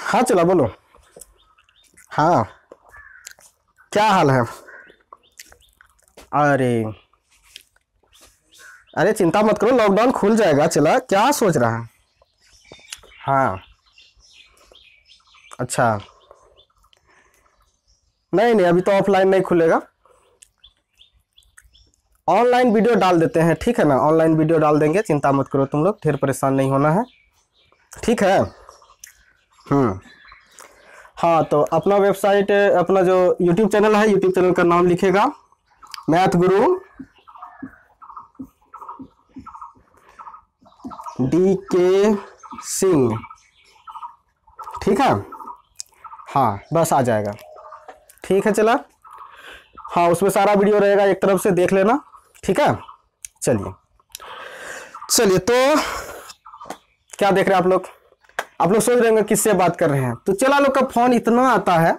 हाँ चला बोलो। हाँ, क्या हाल है? अरे अरे चिंता मत करो, लॉकडाउन खुल जाएगा। चला, क्या सोच रहा है? हाँ। अच्छा। नहीं नहीं, अभी तो ऑफलाइन नहीं खुलेगा। ऑनलाइन वीडियो डाल देते हैं, ठीक है ना? ऑनलाइन वीडियो डाल देंगे, चिंता मत करो तुम लोग, ढेर परेशान नहीं होना है। ठीक है। हम्म। हाँ, तो अपना वेबसाइट, अपना जो यूट्यूब चैनल है, यूट्यूब चैनल का नाम लिखेगा मैथ गुरु DK सिंह। ठीक है। हाँ, बस आ जाएगा। ठीक है चला। हाँ, उसमें सारा वीडियो रहेगा, एक तरफ से देख लेना। ठीक है। चलिए चलिए, तो क्या देख रहे हैं आप लोग? आप लोग सोच रहे होंगे किससे बात कर रहे हैं। तो चला लोग का फोन इतना आता है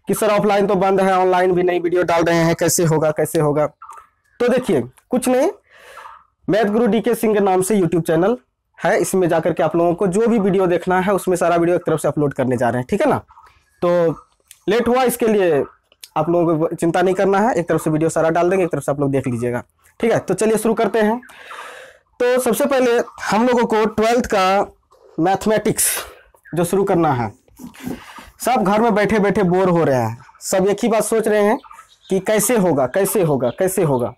कि सर ऑफलाइन तो बंद है, ऑनलाइन भी नई वीडियो डाल रहे हैं, कैसे होगा कैसे होगा। तो देखिए, कुछ नहीं, मैथ गुरु DK सिंह के नाम से यूट्यूब चैनल है। इसमें जाकर के आप लोगों को जो भी वीडियो देखना है, उसमें सारा वीडियो एक तरफ से अपलोड करने जा रहे हैं। ठीक है ना? तो लेट हुआ, इसके लिए आप लोगों को चिंता नहीं करना है, एक तरफ से वीडियो सारा डाल देंगे, एक तरफ से आप लोग देख लीजिएगा। ठीक है, तो चलिए शुरू करते हैं। तो सबसे पहले हम लोगों को 12th का मैथमेटिक्स जो शुरू करना है। सब घर में बैठे बैठे बोर हो रहे हैं, सब एक ही बात सोच रहे हैं कि कैसे होगा कैसे होगा कैसे होगा।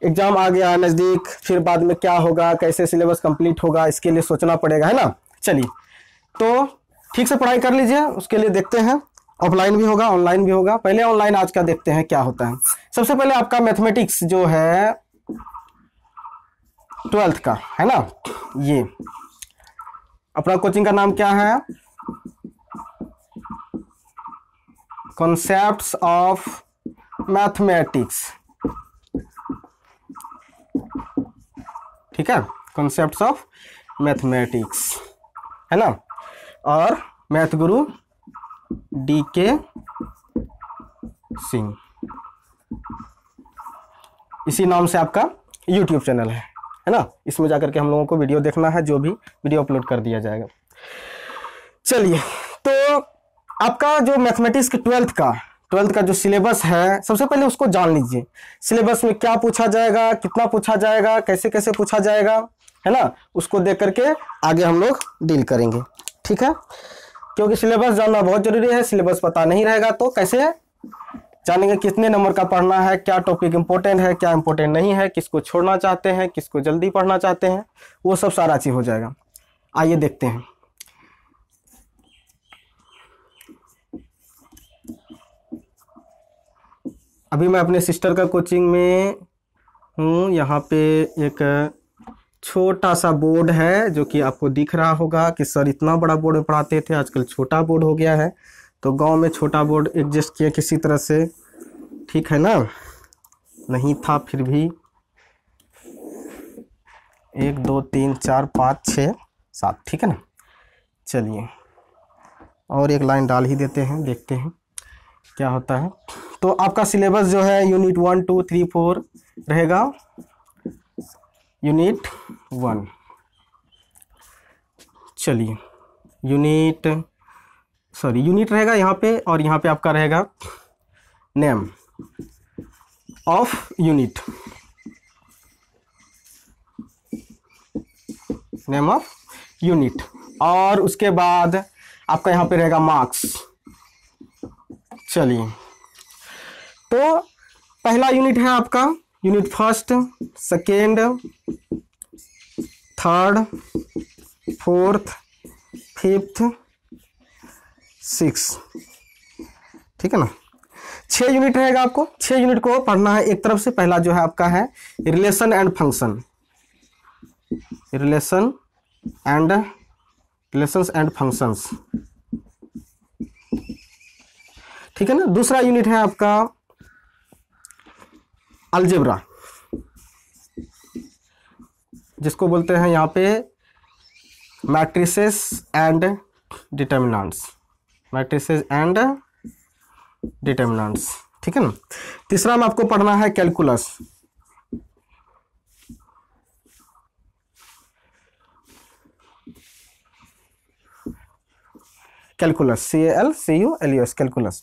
एग्जाम आ गया नज़दीक, फिर बाद में क्या होगा, कैसे सिलेबस कंप्लीट होगा, इसके लिए सोचना पड़ेगा, है ना? चलिए, तो ठीक से पढ़ाई कर लीजिए, उसके लिए देखते हैं। ऑफलाइन भी होगा, ऑनलाइन भी होगा। पहले ऑनलाइन आज का देखते हैं क्या होता है। सबसे पहले आपका मैथमेटिक्स जो है 12th का, है ना? ये अपना कोचिंग का नाम क्या है? Concepts of mathematics. ठीक है, कॉन्सेप्ट्स ऑफ मैथमेटिक्स, है ना? और मैथ गुरु DK सिंह, इसी नाम से आपका यूट्यूब चैनल है ना? इसमें जाकर के हम लोगों को वीडियो देखना है, जो भी वीडियो अपलोड कर दिया जाएगा। चलिए, तो आपका जो मैथमेटिक्स के 12th का जो सिलेबस है, सबसे पहले उसको जान लीजिए। सिलेबस में क्या पूछा जाएगा, कितना पूछा जाएगा, कैसे कैसे पूछा जाएगा, है ना? उसको देख करके आगे हम लोग डील करेंगे। ठीक है, क्योंकि सिलेबस जानना बहुत जरूरी है। सिलेबस पता नहीं रहेगा तो कैसे जानेंगे कितने नंबर का पढ़ना है, क्या टॉपिक इंपॉर्टेंट है, क्या इंपॉर्टेंट नहीं है, किसको छोड़ना चाहते हैं, किसको जल्दी पढ़ना चाहते हैं, वो सब सारा चीज हो जाएगा। आइए देखते हैं। अभी मैं अपने सिस्टर का कोचिंग में हूँ। यहाँ पे एक छोटा सा बोर्ड है, जो कि आपको दिख रहा होगा कि सर इतना बड़ा बोर्ड में पढ़ाते थे, आजकल छोटा बोर्ड हो गया है। तो गांव में छोटा बोर्ड एडजस्ट किया किसी तरह से, ठीक है ना? नहीं था फिर भी 1 2 3 4 5 6 7, ठीक है ना? चलिए, और एक लाइन डाल ही देते हैं, देखते हैं क्या होता है। तो आपका सिलेबस जो है यूनिट 1 2 3 4 रहेगा। यूनिट 1, चलिए यूनिट रहेगा यहाँ पे, और यहाँ पे आपका रहेगा name of unit, name of unit. और उसके बाद आपका यहाँ पे रहेगा मार्क्स। चलिए, तो पहला यूनिट है आपका यूनिट 1, 2, 3, 4, 5, 6, ठीक है ना? 6 यूनिट रहेगा आपको। 6 यूनिट को पढ़ना है एक तरफ से। पहला जो है आपका है relation and function, relations and functions, ठीक है ना? दूसरा यूनिट है आपका अलजेब्रा, जिसको बोलते हैं यहाँ पे matrices and determinants, matrices and determinants, ठीक है ना? तीसरा में आपको पढ़ना है कैलकुलस, कैलकुलस, CALCULUS कैलकुलस।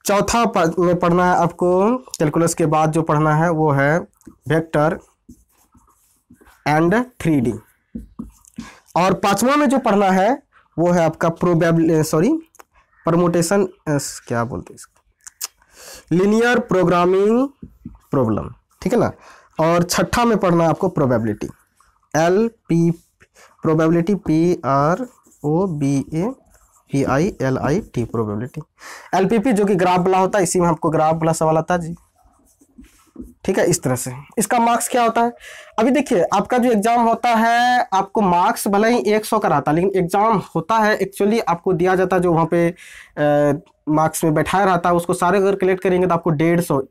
चौथा में पढ़ना है आपको, कैलकुलस के बाद जो पढ़ना है वो है वेक्टर एंड 3D। और पांचवा में जो पढ़ना है वो है आपका परमुटेशन, क्या बोलते हैं इसको, लीनियर प्रोग्रामिंग प्रॉब्लम, ठीक है ना। और छठा में पढ़ना है आपको प्रोबेबिलिटी, PROBABILIT प्रोबेबिलिटी। LPP जो कि ग्राफ वाला होता है, इसी में आपको ग्राफ वाला सवाल आता है जी, ठीक है। इस तरह से इसका मार्क्स क्या होता है। अभी देखिए आपका जो एग्जाम होता है, आपको मार्क्स भले ही 100 का रहता है, लेकिन एग्जाम होता है एक्चुअली आपको दिया जाता है जो वहाँ पे मार्क्स में बैठाया रहता है, उसको सारे अगर कलेक्ट करेंगे तो आपको 150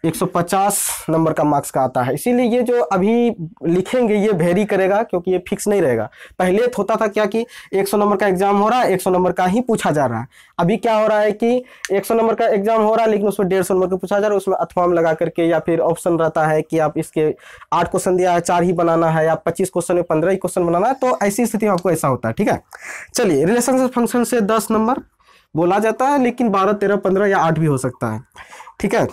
150 नंबर का मार्क्स का आता है। इसीलिए ये जो अभी लिखेंगे ये वेरी करेगा, क्योंकि ये फिक्स नहीं रहेगा। पहले होता था क्या कि 100 नंबर का एग्जाम हो रहा है, 100 नंबर का ही पूछा जा रहा है। अभी क्या हो रहा है कि 100 नंबर का एग्जाम हो रहा है, लेकिन उसमें 150 नंबर का पूछा जा रहा है, उसमें अथवा में लगा करके, या फिर ऑप्शन रहता है कि आप इसके 8 क्वेश्चन दिया है 4 ही बनाना है, या 25 क्वेश्चन में 15 ही क्वेश्चन बनाना है। तो ऐसी स्थिति में आपको ऐसा होता है, ठीक है। चलिए, रिलेशन फंक्शन से 10 नंबर बोला जाता है, लेकिन 12, 13, 15 या 8 भी हो सकता है, ठीक है।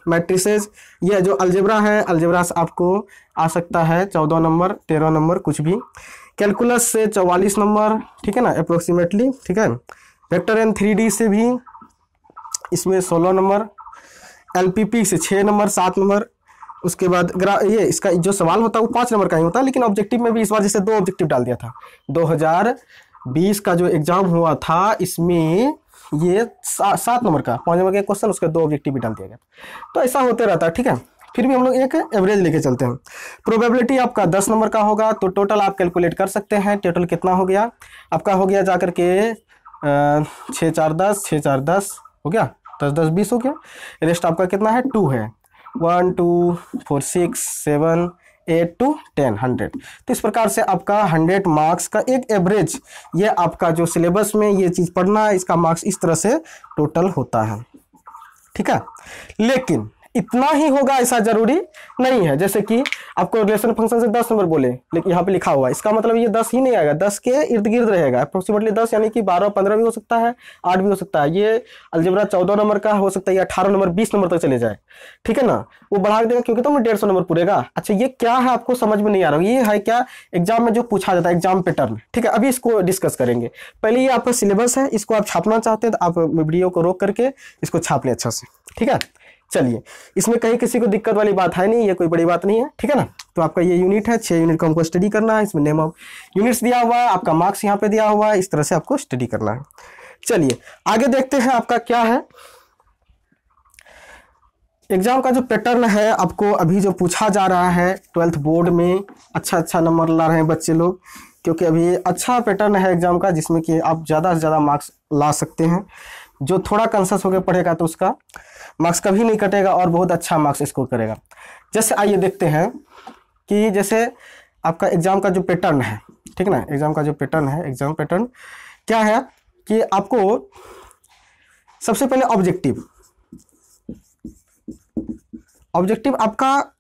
मैट्रिसेस, ये जो अलजेब्रा है, अलजेब्रा से आपको आ सकता है 14 नंबर, 13 नंबर, कुछ भी। कैलकुलस से 44 नंबर, ठीक है ना, अप्रोक्सीमेटली, ठीक है। वेक्टर एंड 3D से भी इसमें 16 नंबर, LPP से 6 नंबर, 7 नंबर। उसके बाद ये इसका जो सवाल होता है वो 5 नंबर का ही होता है, लेकिन ऑब्जेक्टिव में भी इस बार जैसे 2 ऑब्जेक्टिव डाल दिया था। 2020 का जो एग्जाम हुआ था, इसमें ये 7 नंबर का 5 नंबर का क्वेश्चन, उसके 2 ऑब्जेक्टिव भी डाल दिया गया। तो ऐसा होते रहता है, ठीक है। फिर भी हम लोग एक एवरेज लेके चलते हैं। प्रोबेबिलिटी आपका 10 नंबर का होगा, तो टोटल आप कैलकुलेट कर सकते हैं। टोटल कितना हो गया आपका, हो गया जाकर के 6 4 10, 6 4 10 हो गया, 10 10 20 हो गया। रेस्ट आपका कितना है, 2 है, 1 2 4 6 7 8 to 10 100। तो इस प्रकार से आपका 100 मार्क्स का एक एवरेज, ये आपका जो सिलेबस में ये चीज़ पढ़ना है, इसका मार्क्स इस तरह से टोटल होता है, ठीक है। लेकिन इतना ही होगा ऐसा जरूरी नहीं है। जैसे कि आपको रिलेशन फंक्शन से 10 नंबर बोले, लेकिन यहाँ पे लिखा हुआ है, इसका मतलब ये 10 ही नहीं आएगा, 10 के इर्द गिर्द रहेगा अप्रोक्सीमेटली 10, यानी कि 12 15 भी हो सकता है, 8 भी हो सकता है। ये अलजेब्रा 14 नंबर का हो सकता है, 18 नंबर 20 नंबर तक चले जाए, ठीक है ना। वो बढ़ा देगा क्योंकि तो 150 नंबर पूरेगा। अच्छा, ये क्या है आपको समझ में नहीं आ रहा, ये है क्या एग्जाम में जो पूछा जाता है, एग्जाम पैटर्न, ठीक है। अभी इसको डिस्कस करेंगे। पहले ये आपका सिलेबस है, इसको आप छापना चाहते हैं तो आप वीडियो को रोक करके इसको छाप लें अच्छा से, ठीक है। चलिए, इसमें कहीं किसी को दिक्कत वाली बात है नहीं, ये कोई बड़ी बात नहीं है, ठीक है ना। तो आपका ये यूनिट है, 6 यूनिट को हमको स्टडी करना है। इसमें नेम ऑफ यूनिट्स दिया हुआ है, आपका मार्क्स यहाँ पे दिया हुआ है, इस तरह से आपको स्टडी करना है। चलिए आगे देखते हैं आपका क्या है एग्जाम का जो पैटर्न है। आपको अभी जो पूछा जा रहा है 12th बोर्ड में, अच्छा नंबर ला रहे हैं बच्चे लोग, क्योंकि अभी अच्छा पैटर्न है एग्जाम का, जिसमें कि आप ज़्यादा से ज़्यादा मार्क्स ला सकते हैं। जो थोड़ा कंसस होकर पढ़ेगा तो उसका मार्क्स कभी नहीं कटेगा और बहुत अच्छा मार्क्स स्कोर करेगा। जैसे आइए देखते हैं कि जैसे आपका एग्जाम का जो पैटर्न है, ठीक है ना, एग्जाम का जो पैटर्न है, एग्जाम पैटर्न क्या है कि आपको सबसे पहले ऑब्जेक्टिव आपका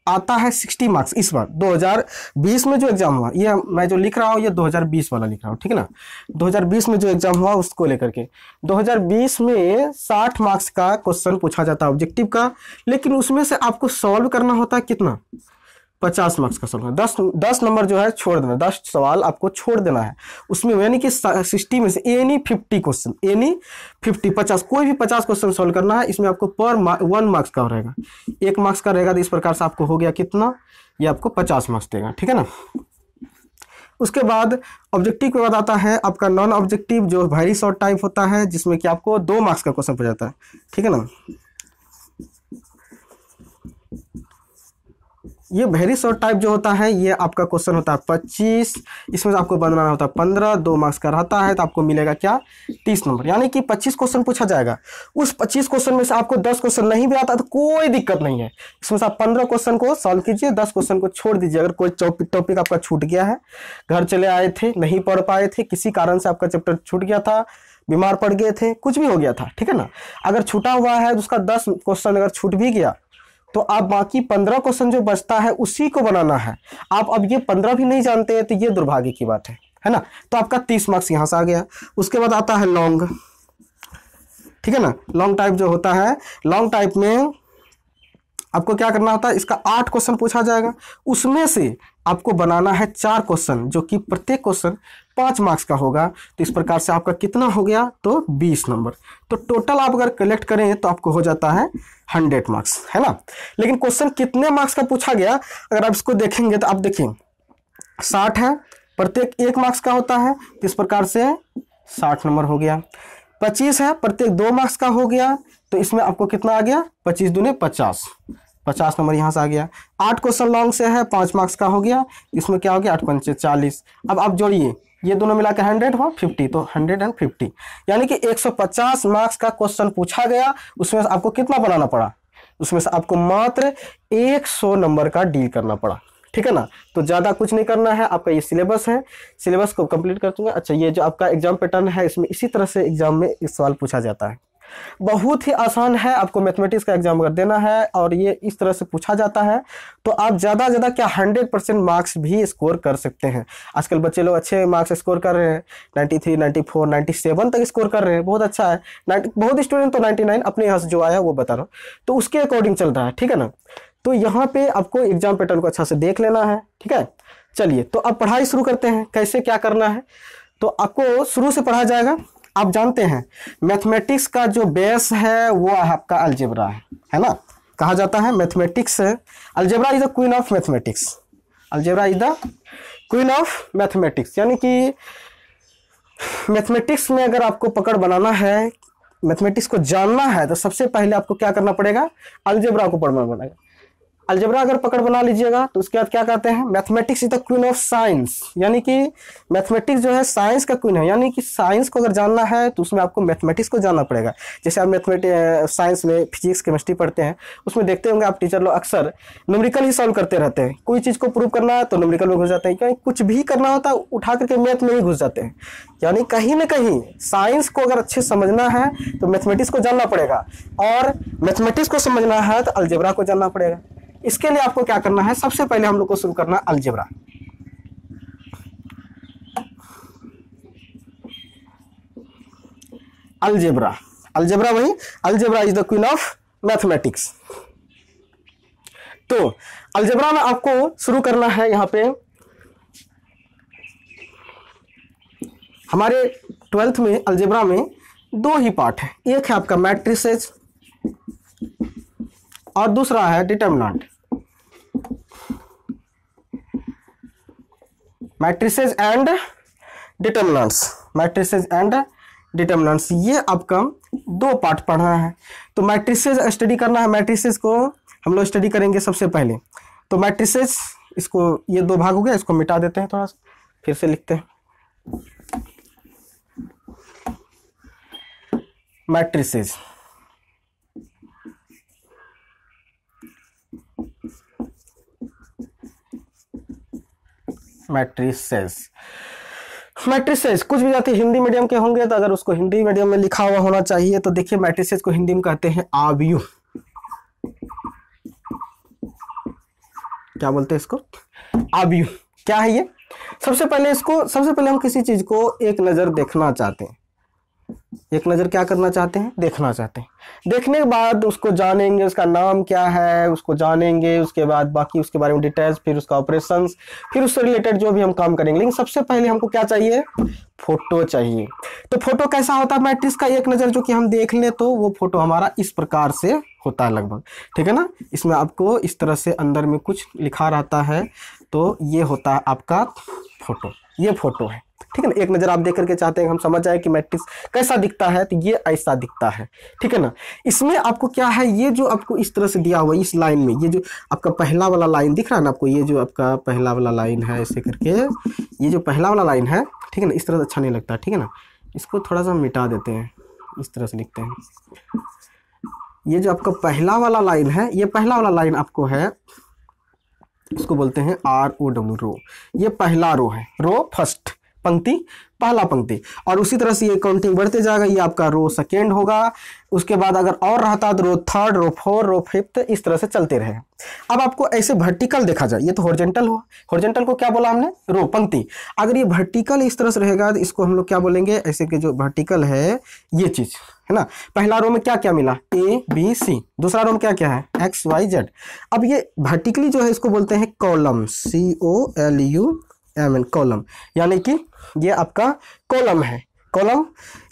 आता है 60 मार्क्स। इस बार 2020 में जो एग्जाम हुआ, ये मैं जो लिख रहा हूँ ये 2020 वाला लिख रहा हूँ, ठीक है ना। 2020 में जो एग्जाम हुआ उसको लेकर के 2020 में 60 मार्क्स का क्वेश्चन पूछा जाता है ऑब्जेक्टिव का, लेकिन उसमें से आपको सॉल्व करना होता है कितना, 50 मार्क्स का सवाल। 10 नंबर जो है छोड़ देना, 10 सवाल आपको छोड़ देना है उसमें, यानी कि 60 में से एनी 50 क्वेश्चन, एनी 50 कोई भी 50 क्वेश्चन सॉल्व करना है। इसमें आपको पर 1 मार्क्स का रहेगा, 1 मार्क्स का रहेगा। तो इस प्रकार से आपको हो गया कितना, ये आपको 50 मार्क्स देगा, ठीक है ना। उसके बाद ऑब्जेक्टिव के बाद आता है आपका नॉन ऑब्जेक्टिव, जो वेरी शॉर्ट टाइप होता है, जिसमें कि आपको 2 मार्क्स का क्वेश्चन पूछा जाता है, ठीक है ना। ये वेरी शॉर्ट टाइप जो होता है, ये आपका क्वेश्चन होता है 25, इसमें से आपको बनाना होता है 15, 2 मार्क्स का रहता है, तो आपको मिलेगा क्या, 30 नंबर। यानी कि 25 क्वेश्चन पूछा जाएगा, उस 25 क्वेश्चन में से आपको 10 क्वेश्चन नहीं भी आता तो कोई दिक्कत नहीं है, इसमें से आप 15 क्वेश्चन को सॉल्व कीजिए, 10 क्वेश्चन को छोड़ दीजिए। अगर कोई टॉपिक आपका छूट गया है, घर चले आए थे, नहीं पढ़ पाए थे, किसी कारण से आपका चैप्टर छूट गया था, बीमार पड़ गए थे, कुछ भी हो गया था, ठीक है ना, अगर छूटा हुआ है तो उसका 10 क्वेश्चन अगर छूट भी गया तो आप बाकी 15 क्वेश्चन जो बचता है उसी को बनाना है। आप अब ये 15 भी नहीं जानते हैं तो ये दुर्भाग्य की बात है है ना। तो आपका 30 मार्क्स यहाँ से आ गया। उसके बाद आता है लॉन्ग, ठीक है ना। लॉन्ग टाइप जो होता है, लॉन्ग टाइप में आपको क्या करना होता है, इसका 8 क्वेश्चन पूछा जाएगा, उसमें से आपको बनाना है 4 क्वेश्चन, जो कि प्रत्येक क्वेश्चन 5 मार्क्स का होगा। तो इस प्रकार से आपका कितना हो गया, तो 20 नंबर। तो टोटल आप अगर कलेक्ट करें तो आपको हो जाता है 100 मार्क्स, है ना। लेकिन क्वेश्चन कितने मार्क्स का पूछा गया, अगर आप इसको देखेंगे तो आप देखिए 60 है, प्रत्येक 1 मार्क्स का होता है, तो इस प्रकार से 60 नंबर हो गया। 25 है, प्रत्येक 2 मार्क्स का हो गया, तो इसमें आपको कितना आ गया, 25 दूने 50, 50 नंबर यहाँ से आ गया। 8 क्वेश्चन लॉन्ग से है, 5 मार्क्स का हो गया, इसमें क्या हो गया, 8 पंचे 40। अब आप जोड़िए, ये दोनों मिला के 100 हुआ 50, तो 150, यानी कि 150 मार्क्स का क्वेश्चन पूछा गया। उसमें से आपको कितना बनाना पड़ा, उसमें से आपको मात्र 100 नंबर का डील करना पड़ा, ठीक है ना। तो ज़्यादा कुछ नहीं करना है, आपका ये सिलेबस है, सिलेबस को कंप्लीट कर दूंगा। अच्छा, ये जो आपका एग्जाम पैटर्न है, इसमें इसी तरह से एग्जाम में इस सवाल पूछा जाता है। बहुत ही आसान है, आपको मैथमेटिक्स का एग्जाम अगर देना है और ये इस तरह से पूछा जाता है, तो आप ज़्यादा से ज़्यादा क्या 100% मार्क्स भी स्कोर कर सकते हैं। आजकल बच्चे लोग अच्छे मार्क्स स्कोर कर रहे हैं, 93, 94, 97 तक स्कोर कर रहे हैं, बहुत अच्छा है। बहुत स्टूडेंट तो 99 अपने यहाँ से जो आया वो बता रहा हूँ, तो उसके अकॉर्डिंग चल रहा है, ठीक है ना। तो यहाँ पे आपको एग्जाम पैटर्न को अच्छा से देख लेना है, ठीक है। चलिए, तो अब पढ़ाई शुरू करते हैं, कैसे क्या करना है। तो आपको शुरू से पढ़ा जाएगा। आप जानते हैं मैथमेटिक्स का जो बेस है वो आपका अलजेब्रा है ना। कहा जाता है mathematics, algebra is the queen of mathematics, algebra is the queen of mathematics. यानी कि मैथमेटिक्स में अगर आपको पकड़ बनाना है, मैथमेटिक्स को जानना है, तो सबसे पहले आपको क्या करना पड़ेगा, अलजेब्रा को पढ़ना पड़ेगा। अलजेब्रा अगर पकड़ बना लीजिएगा तो उसके बाद क्या कहते हैं, mathematics is the queen of science. यानी कि मैथमेटिक्स जो है साइंस का क्वीन है, यानी कि साइंस को अगर जानना है तो उसमें आपको मैथमेटिक्स को जानना पड़ेगा। जैसे आप साइंस में फिजिक्स केमिस्ट्री पढ़ते हैं, उसमें देखते होंगे आप टीचर लोग अक्सर न्यूमेरिकल ही सॉल्व करते रहते हैं। कोई चीज़ को प्रूव करना है तो न्यूमेरिकल में घुस जाते हैं, क्योंकि कुछ भी करना होता है उठा करके मैथ में ही घुस जाते हैं। यानी कहीं ना कहीं साइंस को अगर अच्छे समझना है तो मैथमेटिक्स को जानना पड़ेगा, और मैथमेटिक्स को समझना है तो अलजेब्रा को जानना पड़ेगा। इसके लिए आपको क्या करना है, सबसे पहले हम लोग को शुरू करना अलजेब्रा। अलजेब्रा, अलजेब्रा वही, algebra is the queen of mathematics. तो अलजेब्रा में आपको शुरू करना है, यहां पे हमारे 12th में अलजेब्रा में 2 ही पार्ट है, एक है आपका मैट्रिसेस और दूसरा है determinant. Matrices and determinants, matrices and determinants, ये आपका 2 पार्ट पढ़ना है। तो मैट्रिसेस स्टडी करना है, मैट्रिसेस को हम लोग स्टडी करेंगे सबसे पहले। तो मैट्रिसेस, इसको ये 2 भाग हो गया, इसको मिटा देते हैं, थोड़ा सा फिर से लिखते हैं। मैट्रिसेस, मैट्रिसेस, मैट्रिसेस कुछ भी जाति हिंदी मीडियम के होंगे तो अगर उसको हिंदी मीडियम में लिखा हुआ होना चाहिए। तो देखिए मैट्रिसेस को हिंदी में कहते हैं आव्यूह। क्या बोलते हैं इसको, आव्यूह। क्या है ये, सबसे पहले हम किसी चीज को एक नजर देखना चाहते हैं, एक नज़र क्या करना चाहते हैं, देखना चाहते हैं। देखने के बाद उसको जानेंगे, उसका नाम क्या है उसको जानेंगे, उसके बाद बाकी उसके बारे में डिटेल्स, फिर उसका ऑपरेशंस, फिर उससे रिलेटेड जो भी हम काम करेंगे। लेकिन सबसे पहले हमको क्या चाहिए, फोटो चाहिए। तो फोटो कैसा होता है मैट्रिक्स का, एक नज़र जो कि हम देख ले तो वो फोटो हमारा इस प्रकार से होता है लगभग, ठीक है ना। इसमें आपको इस तरह से अंदर में कुछ लिखा रहता है, तो ये होता है आपका फोटो, ये फोटो है, ठीक है ना। एक नज़र आप देख करके चाहते हैं हम समझ जाए कि मैट्रिक्स कैसा दिखता है, तो ये ऐसा दिखता है, ठीक है ना। इसमें आपको क्या है, ये जो आपको इस तरह से दिया हुआ है इस लाइन में, ये जो आपका पहला वाला लाइन दिख रहा है ना आपको, ये जो आपका पहला वाला लाइन है ऐसे करके, ये जो पहला वाला लाइन है, ठीक है ना, इस तरह से अच्छा नहीं लगता, ठीक है ना। इसको थोड़ा सा मिटा देते हैं, इस तरह से लिखते हैं। ये जो आपका पहला वाला लाइन है, ये पहला वाला लाइन आपको है, इसको बोलते हैं ROW, रो। ये पहला रो है, रो फर्स्ट, पंक्ति पहला पंक्ति, और उसी तरह से ये काउंटिंग बढ़ते जाएगा, ये आपका रो सेकेंड होगा, उसके बाद अगर और रहता तो रो थर्ड, रो फोर, रो फिफ्थ, इस तरह से चलते रहे। अब आपको ऐसे वर्टिकल देखा जाए, ये तो हॉरिजॉन्टल हुआ, हॉरिजॉन्टल को क्या बोला हमने, रो पंक्ति। अगर ये वर्टिकल इस तरह से रहेगा तो इसको हम लोग क्या बोलेंगे, ऐसे के जो वर्टिकल है ये चीज है ना। पहला रो में क्या क्या मिला, ए बी सी, दूसरा रो में क्या क्या है, एक्स वाई जेड। अब ये वर्टिकली जो है इसको बोलते हैं कॉलम, COLUMN, कॉलम, यानी कि ये आपका कॉलम है, कॉलम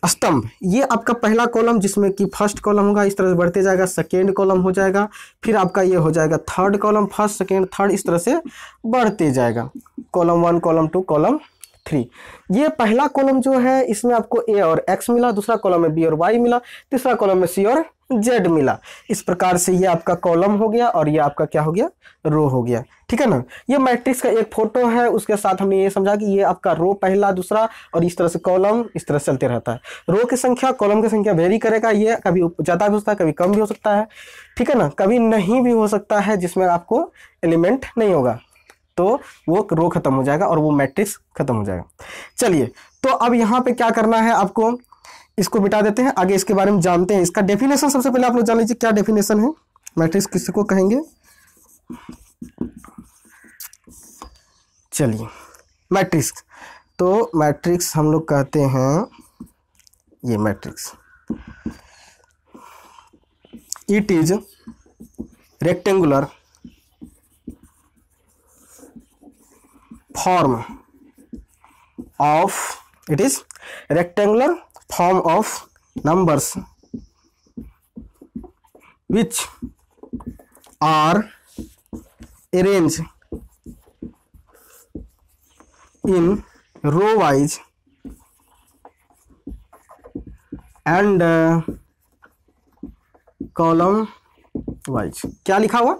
स्तंभ। ये आपका पहला कॉलम जिसमें कि फर्स्ट कॉलम होगा, इस तरह से बढ़ते जाएगा, सेकेंड कॉलम हो जाएगा, फिर आपका ये हो जाएगा third column, first second third, इस तरह से बढ़ते जाएगा, कॉलम 1, कॉलम 2, कॉलम 3। ये पहला कॉलम जो है इसमें आपको ए और एक्स मिला, दूसरा कॉलम में बी और वाई मिला, तीसरा कॉलम में सी और जेड मिला। इस प्रकार से ये आपका कॉलम हो गया और ये आपका क्या हो गया, रो हो गया, ठीक है ना। ये मैट्रिक्स का एक फोटो है, उसके साथ हमने ये समझा कि ये आपका रो पहला, दूसरा, और इस तरह से कॉलम इस तरह से चलते रहता है। रो की संख्या, कॉलम की संख्या वेरी करेगा, ये कभी ज़्यादा भी हो सकता है, कभी कम भी हो सकता है, ठीक है ना, कभी नहीं भी हो सकता है जिसमें आपको एलिमेंट नहीं होगा, तो वो रो खत्म हो जाएगा और वो मैट्रिक्स खत्म हो जाएगा। चलिए, तो अब यहाँ पे क्या करना है आपको, इसको मिटा देते हैं, आगे इसके बारे में जानते हैं। इसका डेफिनेशन सबसे पहले आप लोग जान लीजिए, क्या डेफिनेशन है, मैट्रिक्स किसको कहेंगे। चलिए, मैट्रिक्स, तो मैट्रिक्स हम लोग कहते हैं, ये matrix it is rectangular form of, it is rectangular form of numbers which are arranged in row wise and column wise। क्या लिखा हुआ,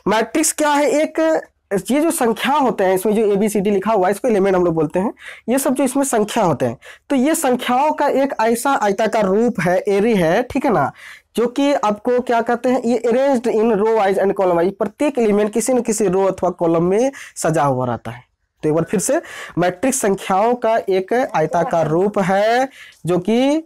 मैट्रिक्स क्या है, एक ये जो संख्या होते हैं, इसमें जो ABCD लिखा हुआ है इसको एलिमेंट हम लोग बोलते हैं, ये सब जो इसमें संख्या होते हैं, तो ये संख्याओं का एक ऐसा आयताकार रूप है, एरे है, ठीक है ना, जो कि आपको क्या कहते हैं, ये arranged in row wise and column wise, प्रत्येक एलिमेंट किसी न किसी रो अथवा कॉलम में सजा हुआ रहता है। तो एक बार फिर से, मैट्रिक्स संख्याओं का एक आयताकार रूप है जो कि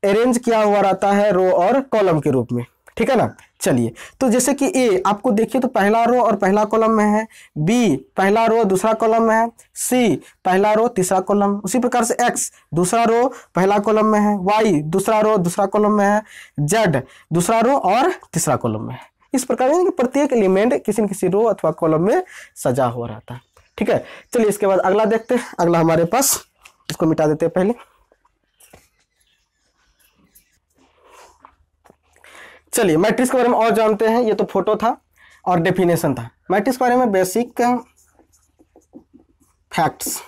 अरेंज किया हुआ रहता है रो और कॉलम के रूप में, ठीक है ना। चलिए, तो जैसे कि ए आपको देखिए तो पहला रो और पहला कॉलम में है, बी पहला रो दूसरा कॉलम में है, सी पहला रो तीसरा कॉलम, उसी प्रकार से एक्स दूसरा रो पहला कॉलम में है, वाई दूसरा रो दूसरा कॉलम में है, जेड दूसरा रो और तीसरा कॉलम में है। इस प्रकार कि प्रत्येक एलिमेंट किसी न किसी रो अथवा कॉलम में सजा हुआ रहता है, ठीक है। चलिए, इसके बाद अगला देखते हैं। अगला हमारे पास, इसको मिटा देते हैं पहले। चलिए, मैट्रिक्स के बारे में और जानते हैं। ये तो फोटो था और डेफिनेशन था। मैट्रिक्स के बारे में बेसिक फैक्ट्स,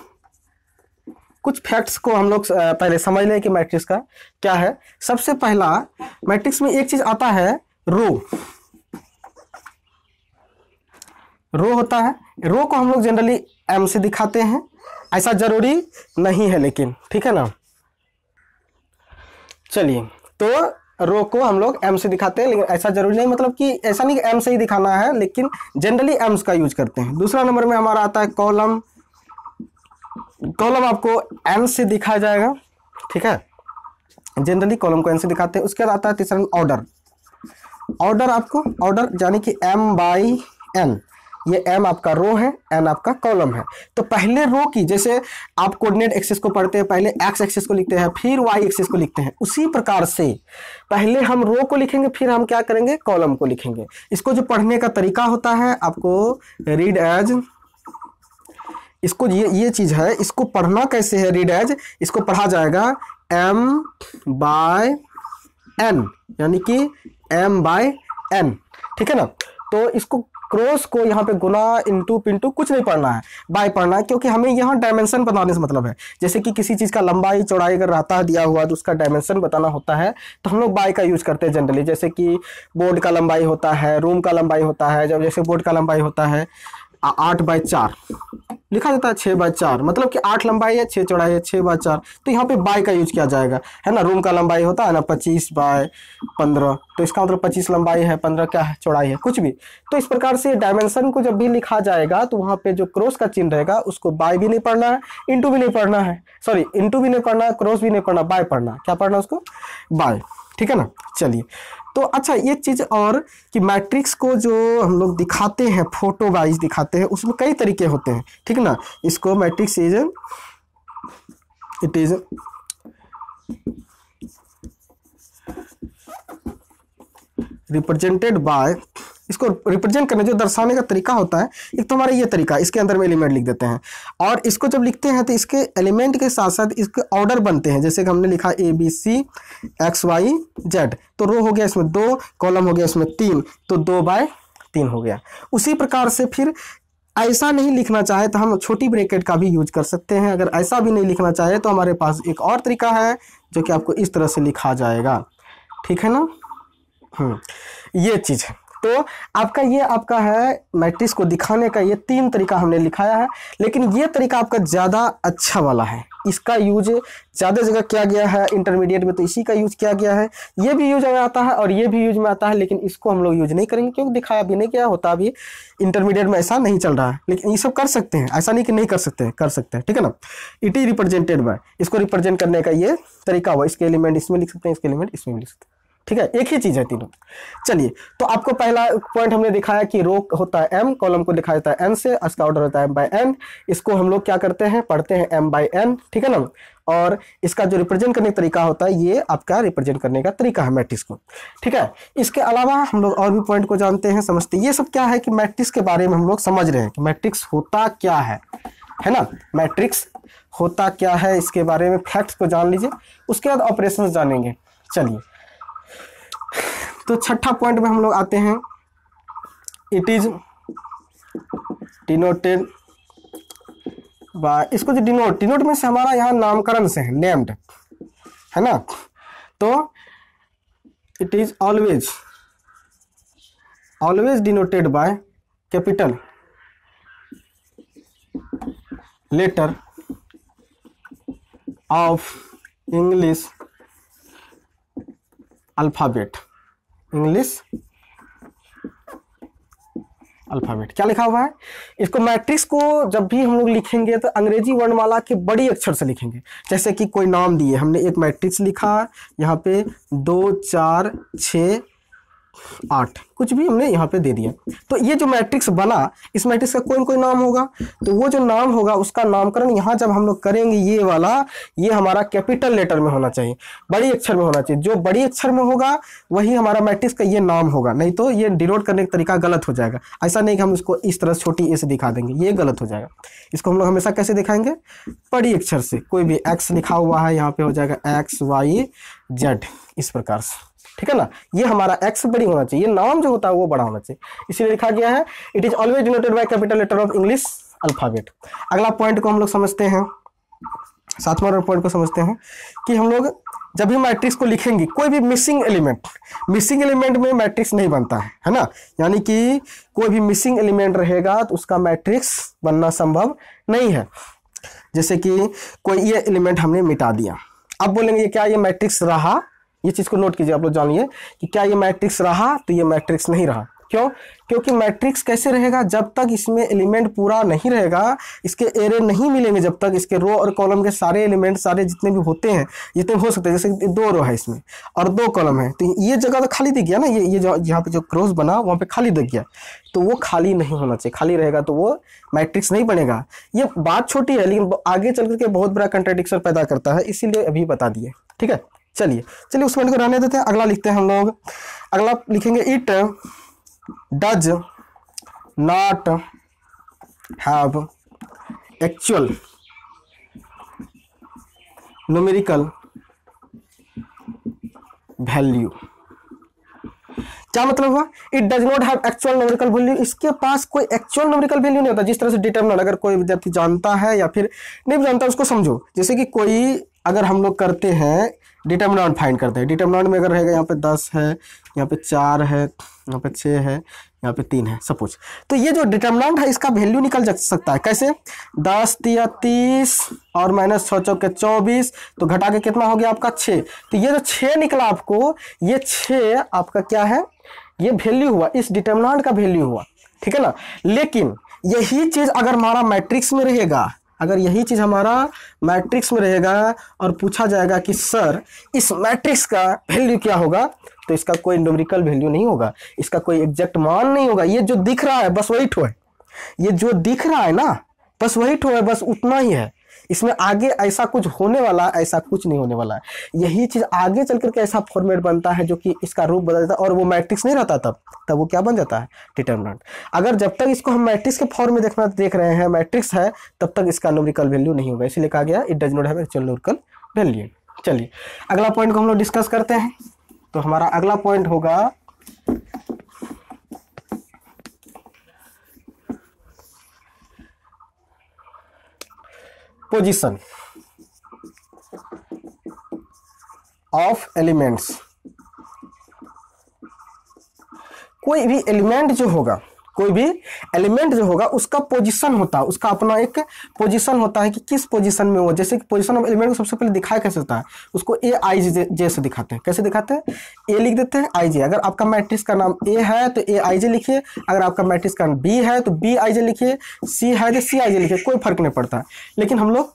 कुछ फैक्ट्स को हम लोग पहले समझ लें कि मैट्रिक्स का क्या है। सबसे पहला, मैट्रिक्स में एक चीज आता है, रो। रो होता है, रो को हम लोग जनरली एम से दिखाते हैं, ऐसा जरूरी नहीं है लेकिन, ठीक है ना। चलिए, तो रो को हम लोग एम से दिखाते हैं, लेकिन ऐसा जरूरी नहीं, मतलब कि ऐसा नहीं कि एम से ही दिखाना है, लेकिन जनरली एम्स का यूज करते हैं। दूसरा नंबर में हमारा आता है कॉलम। कॉलम आपको एन से दिखाया जाएगा, ठीक है, जनरली कॉलम को एन से दिखाते हैं। उसके बाद आता है तीसरा ऑर्डर। ऑर्डर आपको, ऑर्डर यानी कि एम बाई एन, ये एम आपका रो है, एन आपका कॉलम है। तो पहले रो की, जैसे आप कोऑर्डिनेट एक्सिस को पढ़ते हैं, पहले एक्स एक्सिस को लिखते हैं, फिर वाई एक्सिस को लिखते हैं, उसी प्रकार से पहले हम रो को लिखेंगे, फिर हम क्या करेंगे, कॉलम को लिखेंगे। इसको जो पढ़ने का तरीका होता है, आपको रीड एज, इसको ये चीज है, इसको पढ़ना कैसे है, रीड एज, इसको पढ़ा जाएगा एम बाय एन, यानी कि एम बाय एन, ठीक है ना। तो इसको क्रॉस को यहाँ पे गुना इंटू पिंटू कुछ नहीं पढ़ना है, बाय पढ़ना है, क्योंकि हमें यहाँ डायमेंशन बताने से मतलब है। जैसे कि किसी चीज़ का लंबाई चौड़ाई अगर रहता है दिया हुआ तो उसका डायमेंशन बताना होता है, तो हम लोग बाय का यूज करते हैं जनरली। जैसे कि बोर्ड का लंबाई होता है, रूम का लंबाई होता है, जब जैसे बोर्ड का लंबाई होता है 8/4 लिखा जाता है, 6/4 मतलब कि 8 लंबाई है, 6 चौड़ाई है, 6/4। तो यहाँ पे बाय का यूज किया जाएगा, है ना। रूम का लंबाई होता है ना 25/15, तो इसका मतलब 25 लंबाई है, 15 क्या है, चौड़ाई है, कुछ भी। तो इस प्रकार से डायमेंशन को जब भी लिखा जाएगा तो वहाँ पे जो क्रॉस का चिन्ह रहेगा उसको बाय भी नहीं पढ़ना है, इंटू भी नहीं पढ़ना है, सॉरी इंटू भी नहीं पढ़ना है, क्रॉस भी नहीं पढ़ना, बाय पढ़ना। क्या पढ़ना उसको, बाय, ठीक है ना। चलिए, तो अच्छा एक चीज और कि मैट्रिक्स को जो हम लोग दिखाते हैं, फोटो वाइज दिखाते हैं, उसमें कई तरीके होते हैं, ठीक ना। इसको matrix it is represented by, इसको रिप्रेजेंट करने जो दर्शाने का तरीका होता है, एक तो हमारा ये तरीका, इसके अंदर में एलिमेंट लिख देते हैं, और इसको जब लिखते हैं तो इसके एलिमेंट के साथ साथ इसके ऑर्डर बनते हैं। जैसे कि हमने लिखा ABC XYZ, तो रो हो गया इसमें 2, कॉलम हो गया इसमें 3, तो 2/3 हो गया। उसी प्रकार से फिर ऐसा नहीं लिखना चाहे तो हम छोटी ब्रैकेट का भी यूज कर सकते हैं। अगर ऐसा भी नहीं लिखना चाहे तो हमारे पास एक और तरीका है जो कि आपको इस तरह से लिखा जाएगा, ठीक है ना। ये चीज़ है। तो आपका है मैट्रिक्स को दिखाने का ये 3 तरीका हमने लिखाया है, लेकिन ये तरीका आपका ज़्यादा अच्छा वाला है। इसका यूज ज़्यादा जगह किया गया है, इंटरमीडिएट में तो इसी का यूज किया गया है। ये भी यूज में आता है और ये भी यूज में आता है, लेकिन इसको हम लोग यूज नहीं करेंगे क्योंकि दिखाया भी नहीं गया होता। अभी इंटरमीडिएट में ऐसा नहीं चल रहा है, लेकिन ये सब कर सकते हैं, ऐसा नहीं कि नहीं कर सकते हैं, कर सकते हैं, ठीक है ना। इट इज रिप्रेजेंटेड बाय, इसको रिप्रेजेंट करने का ये तरीका हुआ। इसके एलिमेंट इसमें लिख सकते हैं, इसके एलिमेंट इसमें लिख सकते हैं, ठीक है, एक ही चीज है तीनों। चलिए, तो आपको पहला पॉइंट हमने दिखाया कि रो होता है m, कॉलम को दिखाया जाता है n से, इसका ऑर्डर होता है m/n। इसको हम लोग क्या करते हैं, पढ़ते हैं m/n, ठीक है ना। और इसका जो रिप्रेजेंट करने का तरीका होता है, ये आपका रिप्रेजेंट करने का तरीका है मैट्रिक्स को, ठीक है। इसके अलावा हम लोग और भी पॉइंट को जानते हैं, समझते हैं। ये सब क्या है कि मैट्रिक्स के बारे में हम लोग समझ रहे हैं कि मैट्रिक्स होता क्या है ना। मैट्रिक्स होता क्या है, इसके बारे में फैक्ट्स को जान लीजिए, उसके बाद ऑपरेशन जानेंगे। चलिए, तो छठा पॉइंट में हम लोग आते हैं, इट इज डिनोटेड बाय, इसको जो डिनोट में से हमारा यहाँ नामकरण से है, नेम्ड, है ना। तो it is always denoted by capital letter of English alphabet, क्या लिखा हुआ है। इसको मैट्रिक्स को जब भी हम लोग लिखेंगे तो अंग्रेजी वर्णमाला के बड़ी अक्षर से लिखेंगे। जैसे कि कोई नाम दिए, हमने एक मैट्रिक्स लिखा, यहाँ पे 2 4 6 8 कुछ भी हमने यहाँ पे दे दिया। तो ये जो मैट्रिक्स बना, इस मैट्रिक्स का कोई नाम होगा, तो वो जो नाम होगा उसका नामकरण यहाँ जब हम लोग करेंगे, ये वाला, ये हमारा कैपिटल लेटर में होना चाहिए, बड़ी अक्षर में होना चाहिए। जो बड़ी अक्षर में होगा वही हमारा मैट्रिक्स का ये नाम होगा, नहीं तो ये डिनोट करने का तरीका गलत हो जाएगा। ऐसा नहीं कि हम इसको इस तरह छोटी ए से दिखा देंगे, ये गलत हो जाएगा। इसको हम लोग हमेशा कैसे दिखाएंगे, बड़ी अक्षर से। कोई भी एक्स लिखा हुआ है, यहाँ पे हो जाएगा XYZ, इस प्रकार से, ठीक है ना। ये हमारा एक्स बड़ी होना चाहिए, ये नाम जो होता है वो बड़ा होना चाहिए, इसीलिए लिखा गया है it is always denoted by capital letter of English alphabet. अगला पॉइंट को हम लोग समझते हैं, 7वां पॉइंट को समझते हैं कि हम लोग जब भी मैट्रिक्स को लिखेंगे, कोई भी मिसिंग एलिमेंट में मैट्रिक्स नहीं बनता है ना। यानी कि कोई भी मिसिंग एलिमेंट रहेगा तो उसका मैट्रिक्स बनना संभव नहीं है। जैसे कि कोई ये एलिमेंट हमने मिटा दिया, अब बोलेंगे क्या ये मैट्रिक्स रहा। ये चीज को नोट कीजिए, आप लोग जानिए कि क्या ये मैट्रिक्स रहा, तो ये मैट्रिक्स नहीं रहा। क्यों? क्योंकि मैट्रिक्स कैसे रहेगा, जब तक इसमें एलिमेंट पूरा नहीं रहेगा, इसके एरे नहीं मिलेंगे, जब तक इसके रो और कॉलम के सारे एलिमेंट, सारे जितने भी होते हैं, जितने भी हो सकते हैं, जैसे 2 रो है इसमें और 2 कॉलम है, तो ये जगह तो खाली दिख गया ना, ये जो यहाँ पे जो क्रॉस बना वहाँ पे खाली दिख गया, तो वो खाली नहीं होना चाहिए। खाली रहेगा तो वो मैट्रिक्स नहीं बनेगा। ये बात छोटी है, लेकिन आगे चल करके बहुत बड़ा कंट्राडिक्शन पैदा करता है, इसीलिए अभी बता दिए, ठीक है। चलिए उस पॉइंट को रहने देते हैं, अगला लिखते हैं हम लोग। अगला लिखेंगे, it does not have actual numerical value. क्या मतलब हुआ, it does not have actual numerical value, इसके पास कोई एक्चुअल न्यूमेरिकल वैल्यू नहीं होता। जिस तरह से डिटरमिनेंट, अगर कोई विद्यार्थी जानता है या फिर नहीं जानता उसको समझो। जैसे कि कोई, अगर हम लोग करते हैं डिटरमिनेंट फाइंड करते हैं, डिटरमिनेंट में अगर रहेगा यहाँ पे 10 है, यहाँ पे 4 है, यहाँ पे 6 है, यहाँ पे 3 है सपोज। तो ये जो डिटर्मिनेंट है इसका वैल्यू निकल जा सकता है कैसे, 10 या 30 और माइनस 6 चौके 24, तो घटा के कितना हो गया आपका 6। तो ये जो 6 निकला आपको, ये 6 आपका क्या है, ये वैल्यू हुआ, इस डिटर्मिनेंट का वैल्यू हुआ, ठीक है ना। लेकिन यही चीज अगर हमारा मैट्रिक्स में रहेगा, अगर यही चीज हमारा मैट्रिक्स में रहेगा और पूछा जाएगा कि सर इस मैट्रिक्स का वैल्यू क्या होगा, तो इसका कोई न्यूमेरिकल वैल्यू नहीं होगा, इसका कोई एग्जैक्ट मान नहीं होगा। ये जो दिख रहा है बस वही ठो है, ये जो दिख रहा है ना बस वही ठो है, बस उतना ही है। इसमें आगे ऐसा कुछ होने वाला, ऐसा कुछ नहीं होने वाला है। यही चीज आगे चल करके ऐसा फॉर्मेट बनता है जो कि इसका रूप बदल जाता है, और वो मैट्रिक्स नहीं रहता तब वो क्या बन जाता है, डिटर्मिनेंट। अगर जब तक इसको हम मैट्रिक्स के फॉर्म में देख रहे हैं, मैट्रिक्स है, तब तक इसका न्यूमेरिकल वैल्यू नहीं होगा, इसीलिए कहा गया it does not have actual numerical value. चलिए अगला पॉइंट को हम लोग डिस्कस करते हैं। तो हमारा अगला पॉइंट होगा पोजीशन ऑफ एलिमेंट्स। कोई भी एलिमेंट जो होगा, कोई भी एलिमेंट जो होगा उसका पोजीशन होता है, उसका अपना एक पोजीशन होता है कि किस पोजीशन में हो। जैसे कि पोजीशन ऑफ एलिमेंट को सबसे पहले दिखाया कैसे होता है, उसको ए आई जे से दिखाते हैं। कैसे दिखाते हैं, ए लिख देते हैं आई जे। अगर आपका मैट्रिक्स का नाम ए है तो ए आई जे लिखिए, अगर आपका मैट्रिक्स का नाम बी है तो बी आई जे लिखिए, सी है तो सी आई जे लिखिए, कोई फर्क नहीं पड़ता। लेकिन हम लोग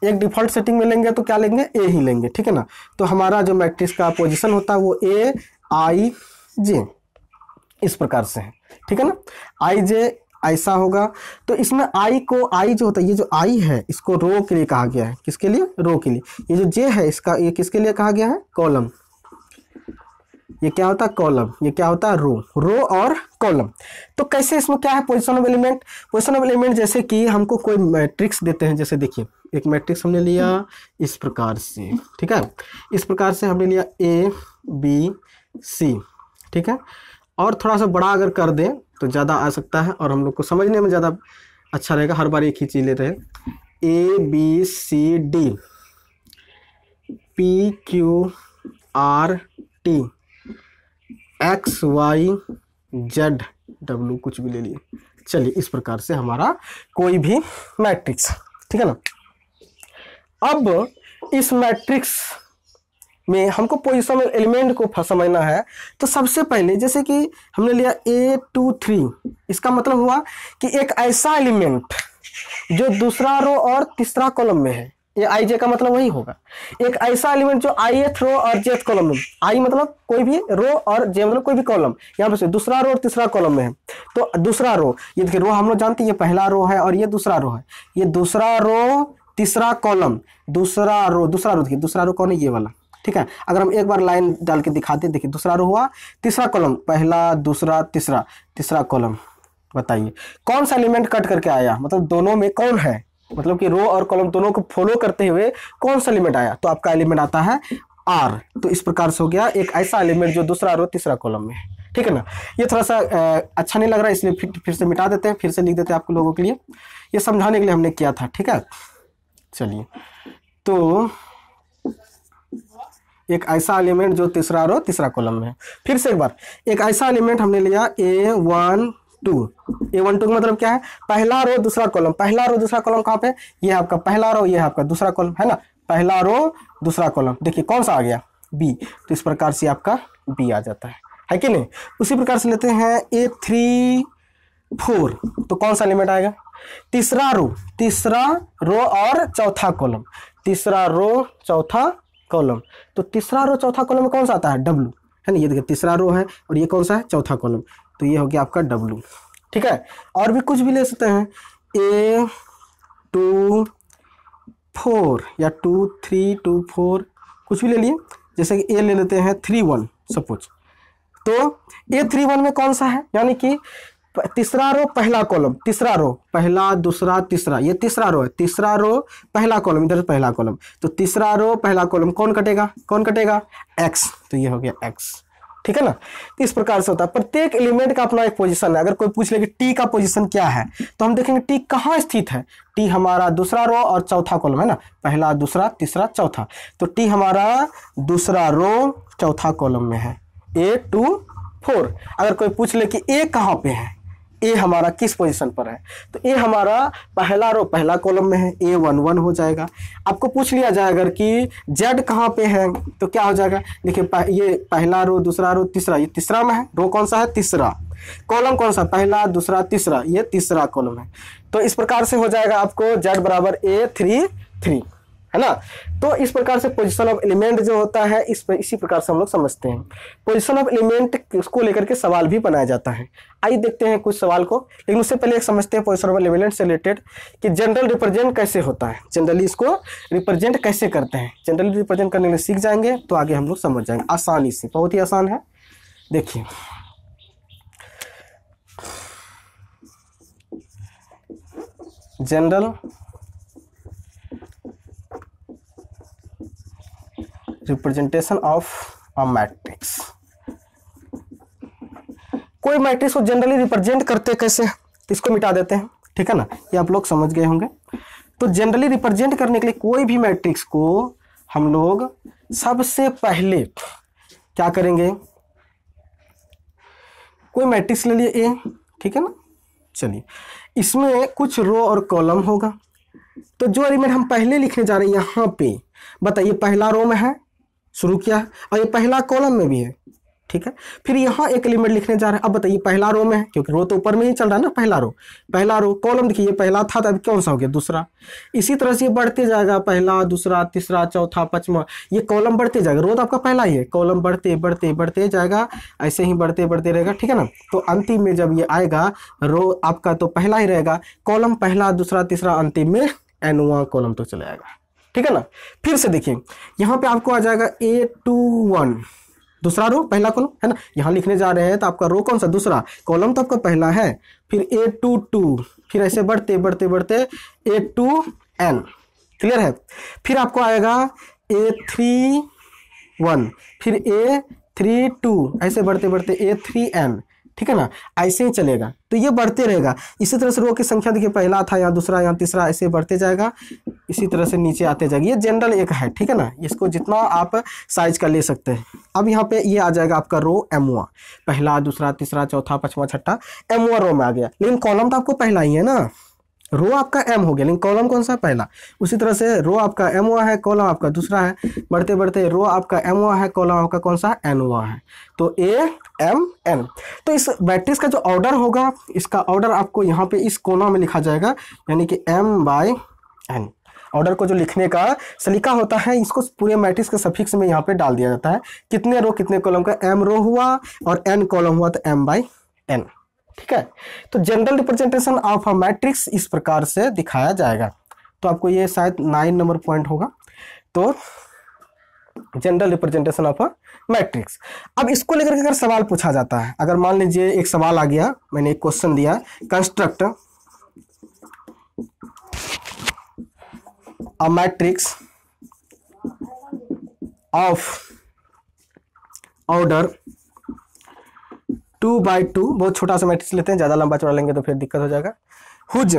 एक डिफॉल्ट सेटिंग में लेंगे तो क्या लेंगे, ए ही लेंगे, ठीक है ना। तो हमारा जो मैट्रिक्स का पोजीशन होता है वो ए आई जे इस प्रकार से है, ठीक है ना। आई जे ऐसा होगा। तो इसमें आई को, आई जो होता है, ये जो आई है इसको रो के लिए कहा गया है, किसके लिए, रो के लिए। ये जो जे है इसका, ये किसके लिए कहा गया है, कॉलम। ये क्या होता है, कॉलम। ये क्या होता है, रो और कॉलम। तो कैसे इसमें क्या है, position of element. Position of element जैसे कि हमको कोई मैट्रिक्स देते हैं, जैसे देखिए एक मैट्रिक्स हमने लिया इस प्रकार से, ठीक है। इस प्रकार से हमने लिया ए बी सी, ठीक है। और थोड़ा सा बड़ा अगर कर दें तो ज़्यादा आ सकता है और हम लोग को समझने में ज़्यादा अच्छा रहेगा। हर बार एक ही चीज़ लेते हैं, A B C D P Q R T X Y Z W, कुछ भी ले लिए। चलिए इस प्रकार से हमारा कोई भी मैट्रिक्स, ठीक है ना। अब इस मैट्रिक्स में हमको पोजीशन एलिमेंट को समझना है। तो सबसे पहले जैसे कि हमने लिया A23, इसका मतलब हुआ कि एक ऐसा एलिमेंट जो दूसरा रो और तीसरा कॉलम में है। ये आई जे का मतलब वही होगा, एक ऐसा एलिमेंट जो ith रो और jth कॉलम में, आई मतलब कोई भी रो और जे मतलब कोई भी कॉलम, यहाँ पे से दूसरा रो और तीसरा कॉलम में है। तो दूसरा रो, ये देखिए रो हम लोग जानते हैं ये पहला रो है और ये दूसरा रो है। ये दूसरा रो तीसरा कॉलम, दूसरा रो देखिए, दूसरा रो कौन है, ये वाला, ठीक है। अगर हम एक बार लाइन डाल के दिखाते, देखिए दूसरा रो हुआ, तीसरा कॉलम, पहला दूसरा तीसरा, तीसरा कॉलम। बताइए कौन सा एलिमेंट कट करके आया, मतलब दोनों में कौन है, मतलब कि रो और कॉलम दोनों को फॉलो करते हुए कौन सा एलिमेंट आया, तो आपका एलिमेंट आता है आर। तो इस प्रकार से हो गया एक ऐसा एलिमेंट जो दूसरा रो तीसरा कॉलम में है, ठीक है ना। ये थोड़ा सा अच्छा नहीं लग रहा है, इसलिए फिर से मिटा देते हैं, फिर से लिख देते हैं आप लोगों के लिए, ये समझाने के लिए हमने किया था, ठीक है। चलिए तो एक ऐसा एलिमेंट जो तीसरा रो तीसरा कॉलम में है। फिर से एक बार, एक ऐसा एलिमेंट हमने लिया A12 का मतलब क्या है, पहला रो दूसरा कॉलम। पहला रो दूसरा कॉलम कहाँ पे, ये है आपका पहला रो, ये है आपका दूसरा कॉलम, है ना। पहला रो दूसरा कॉलम, देखिए कौन सा आ गया, बी। तो इस प्रकार से आपका बी आ जाता है कि नहीं। उसी प्रकार से लेते हैं A34, तो कौन सा एलिमेंट आएगा, तीसरा रो और चौथा कॉलम, तीसरा रो चौथा कॉलम। तो तीसरा रो चौथा कॉलम में कौन सा आता है, डब्लू, है ना। ये देखिए तीसरा रो है और ये कौन सा है, चौथा कॉलम, तो ये हो गया आपका डब्लू, ठीक है। और भी कुछ भी ले सकते हैं, A24 या 2324 कुछ भी ले लिए। जैसे कि ए ले लेते हैं 31 सपोज। तो A31 में कौन सा है, यानी कि तीसरा रो पहला कॉलम, तीसरा रो पहला दूसरा तीसरा, ये तीसरा रो है, तीसरा रो पहला कॉलम, इधर पहला कॉलम, तो तीसरा रो पहला कॉलम कौन कटेगा, एक्स। तो ये हो गया एक्स, ठीक है ना। तो इस प्रकार से होता है, प्रत्येक एलिमेंट का अपना एक पोजीशन है। अगर कोई पूछ ले कि टी का पोजीशन क्या है, तो हम देखेंगे टी कहाँ स्थित है। टी हमारा दूसरा रो और चौथा कॉलम है ना, पहला दूसरा तीसरा चौथा। तो टी हमारा दूसरा रो चौथा कॉलम में है, A2 4। अगर कोई पूछ ले कि ए कहाँ पे है, ए हमारा किस पोजीशन पर है, तो ए हमारा पहला रो पहला कॉलम में है, A11 हो जाएगा। आपको पूछ लिया जाए अगर कि जेड कहाँ पे है, तो क्या हो जाएगा, देखिए ये पहला रो दूसरा रो तीसरा, ये तीसरा में है, रो कौन सा है, तीसरा, कॉलम कौन सा, पहला दूसरा तीसरा, ये तीसरा कॉलम है। तो इस प्रकार से हो जाएगा आपको जेड बराबर A33, है ना। तो इस प्रकार से पोजीशन ऑफ एलिमेंट जो होता है इसी प्रकार से हम लोग समझते हैं। पोजीशन ऑफ एलिमेंट को लेकर के सवाल भी बनाया जाता है। आइए देखते हैं कुछ सवाल को, लेकिन उससे पहले एक समझते हैं पोजीशन ऑफ एलिमेंट से रिलेटेड कि जनरल रिप्रेजेंट कैसे होता है, जनरली इसको रिप्रेजेंट कैसे करते हैं। जनरली रिप्रेजेंट करने के लिए सीख जाएंगे तो आगे हम लोग समझ जाएंगे आसानी से, बहुत ही आसान है। देखिए general representation of a matrix, कोई मैट्रिक्स को जनरली रिप्रेजेंट करते कैसे, तो इसको मिटा देते हैं, ठीक है ना, ये आप लोग समझ गए होंगे। तो जनरली रिप्रेजेंट करने के लिए कोई भी मैट्रिक्स को हम लोग सबसे पहले क्या करेंगे, कोई मैट्रिक्स ले लिए ए, ठीक है ना, चलिए इसमें कुछ रो और कॉलम होगा। तो जो एलिमेंट हम पहले लिखने जा रहे हैं यहाँ पे, बताइए पहला रो में है, शुरू किया है, और ये पहला कॉलम में भी है, ठीक है। फिर यहाँ एक एलिमेंट लिखने जा रहे हैं, अब बताइए पहला रो में है, क्योंकि रो तो ऊपर में ही चल रहा है ना, पहला रो, कॉलम देखिए ये पहला था, तब कौन सा हो गया, दूसरा। इसी तरह से ये बढ़ते जाएगा, पहला दूसरा तीसरा चौथा पांचवा, ये कॉलम बढ़ते जाएगा, रो तो आपका पहला ही है, कॉलम बढ़ते बढ़ते बढ़ते जाएगा, ऐसे ही बढ़ते बढ़ते रहेगा, ठीक है ना। तो अंतिम में जब ये आएगा, रो आपका तो पहला ही रहेगा, कॉलम पहला दूसरा तीसरा, अंतिम में n वां कॉलम तो चले आएगा, ठीक है ना। फिर से देखिए यहाँ पे आपको आ जाएगा A21, दूसरा रो पहला कॉलम है ना, यहाँ लिखने जा रहे हैं तो आपका रो कौन सा, दूसरा, कॉलम तो आपका पहला है, फिर A22, फिर ऐसे बढ़ते बढ़ते बढ़ते A2n, क्लियर है। फिर आपको आएगा A31, फिर A32, ऐसे बढ़ते बढ़ते A3n, ठीक है ना, ऐसे ही चलेगा। तो ये बढ़ते रहेगा, इसी तरह से रो की संख्या देखिए पहला था, यहाँ दूसरा, यहाँ तीसरा, ऐसे बढ़ते जाएगा, इसी तरह से नीचे आते जाएगा। ये जनरल एक है, ठीक है ना, इसको जितना आप साइज का ले सकते हैं। अब यहाँ पे ये आ जाएगा आपका रो m1, पहला दूसरा तीसरा चौथा पांचवा छठा, m1 रो में आ गया, लेकिन कॉलम तो आपको पहला ही है ना, रो आपका m हो गया, लेकिन कॉलम कौन सा, पहला। उसी तरह से रो आपका m1 है, कॉलम आपका दूसरा है, बढ़ते बढ़ते रो आपका m1 है, कॉलम आपका कौन सा, n1 है, तो A M N। तो इस मैट्रिक्स का जो ऑर्डर होगा, इसका ऑर्डर आपको यहाँ पे इस कोना में लिखा जाएगा, यानी कि m/n। ऑर्डर को जो लिखने का सलीका होता है, इसको पूरे मैट्रिक्स के सफिक्स में यहाँ पे डाल दिया जाता है, कितने रो कितने कॉलम का, m रो हुआ और n कॉलम हुआ, तो m/n, ठीक है। तो general representation of a matrix इस प्रकार से दिखाया जाएगा। तो आपको ये शायद 9 नंबर पॉइंट होगा। तो general representation of a matrix. अब इसको लेकर के अगर सवाल पूछा जाता है, अगर मान लीजिए एक सवाल आ गया, मैंने एक क्वेश्चन दिया, construct a matrix of order 2x2, बहुत छोटा सा मैट्रिक्स लेते हैं, ज्यादा लंबा चौड़ा लेंगे तो फिर दिक्कत हो जाएगा। Whose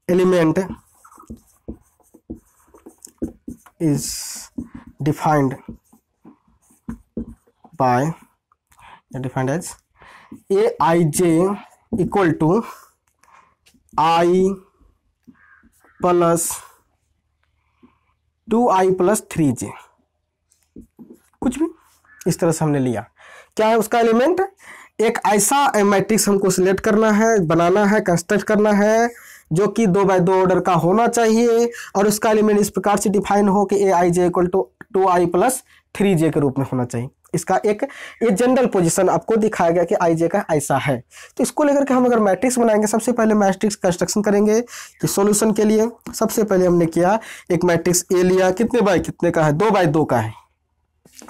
element is defined as Aij equal to I plus 2i plus 3j, कुछ भी इस तरह से हमने लिया। क्या है उसका एलिमेंट, एक ऐसा मैट्रिक्स हमको सिलेक्ट करना है, बनाना है, कंस्ट्रक्ट करना है, जो कि 2x2 ऑर्डर का होना चाहिए, और उसका एलिमेंट इस प्रकार से डिफाइन हो कि Aij equal to 2i plus 3j के रूप में होना चाहिए। इसका एक ये जनरल पोजीशन आपको दिखाया गया कि Ij का ऐसा है। तो इसको लेकर के हम अगर मैट्रिक्स बनाएंगे, सबसे पहले मैट्रिक्स कंस्ट्रक्शन करेंगे कि सॉल्यूशन के लिए सबसे पहले हमने किया, एक मैट्रिक्स ए लिया, कितने बाय कितने का है, 2x2 का है,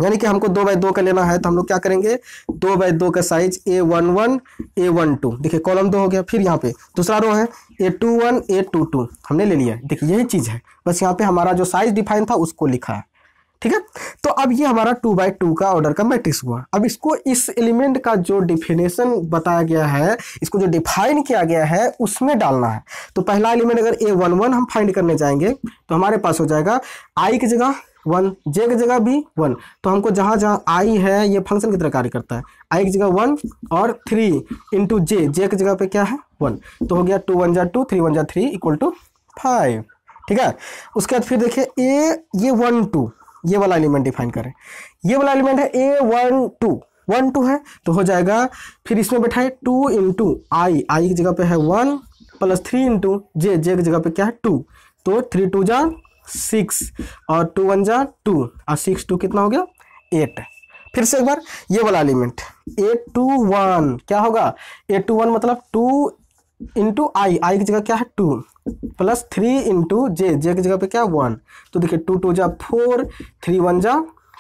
यानी कि हमको 2x2 का लेना है, तो हम लोग क्या करेंगे, 2x2 का साइज A11 A12, देखिए कॉलम 2 हो गया। फिर यहाँ पे दूसरा रो है A21 A22, हमने ले लिया, देखिए यही चीज़ है, बस यहाँ पे हमारा जो साइज डिफाइन था उसको लिखा है, ठीक है। तो अब ये हमारा 2x2 का ऑर्डर का मैट्रिक्स हुआ। अब इसको इस एलिमेंट का जो डिफिनेशन बताया गया है, इसको जो डिफाइन किया गया है उसमें डालना है। तो पहला एलिमेंट अगर A11 हम फाइंड करने जाएंगे तो हमारे पास हो जाएगा i की जगह 1, जे की जगह भी 1, तो हमको जहाँ जहाँ आई है ये फंक्शन की तरह कार्य करता है। आई की जगह 1 और 3 इंटू जे की जगह पे क्या है 1, तो हो गया 2 1 जा 2 3 1 जा 3 इक्वल टू 5। ठीक है, उसके बाद फिर देखिए ये 1 2 ये वाला एलिमेंट डिफाइन करें। ये वाला एलिमेंट है A1 2 है, तो हो जाएगा फिर इसमें बैठाए 2 इंटू आई की जगह पे है 1 प्लस 3 इंटू जे की जगह पे क्या है 2, तो 3 2 जा 6 और 2 1 जा 2 और 6 2 कितना हो गया 8। फिर से एक बार ये वाला एलिमेंट A21 क्या होगा, A21 मतलब 2 इंटू आई की जगह क्या है 2 प्लस 3 इंटू जे की जगह पे क्या 1, तो देखिए 2 2 जा 4 3 1 जा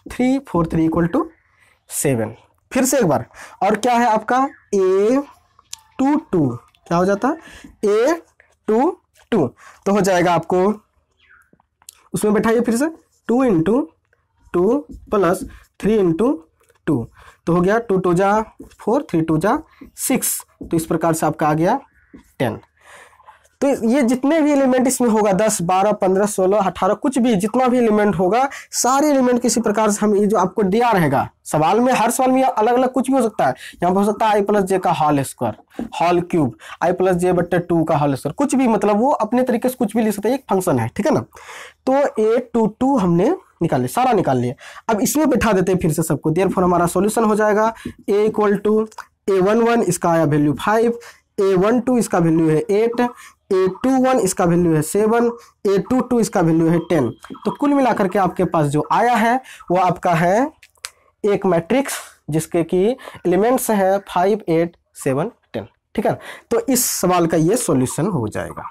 3 4 3 इक्वल टू 7। फिर से एक बार, और क्या है आपका A22 क्या हो जाता है A22, तो हो जाएगा आपको उसमें बैठाइए फिर से 2 इंटू 2 प्लस 3 इंटू 2, तो हो गया 2 2 जा 4 3 2 जा 6, तो इस प्रकार से आपका आ गया 10। तो ये जितने भी एलिमेंट इसमें होगा 10 12 15 16 18 कुछ भी जितना भी एलिमेंट होगा, सारे एलिमेंट किसी प्रकार से हम ये जो आपको दिया रहेगा सवाल में, हर सवाल में अलग अलग कुछ भी हो सकता है। यहाँ पर हो सकता है आई प्लस जे का होल स्क्वायर होल क्यूब, आई प्लस जे बट्टे 2 का होल स्क्वायर, कुछ भी, मतलब वो अपने तरीके से कुछ भी लिख सकते हैं, एक फंक्शन है। ठीक है ना, तो A22 हमने निकाल लिया, सारा निकाल लिया। अब इसमें बैठा देते हैं फिर से सबको, देयरफॉर हमारा सॉल्यूशन हो जाएगा A इक्वल टू A11 इसका आया वैल्यू 5, A12 इसका वैल्यू है 8, A21 इसका वैल्यू है 7, A22 इसका वैल्यू है 10। तो कुल मिलाकर के आपके पास जो आया है वो आपका है एक मैट्रिक्स जिसके की एलिमेंट्स हैं 5 8 7 10। ठीक है, तो इस सवाल का ये सॉल्यूशन हो जाएगा।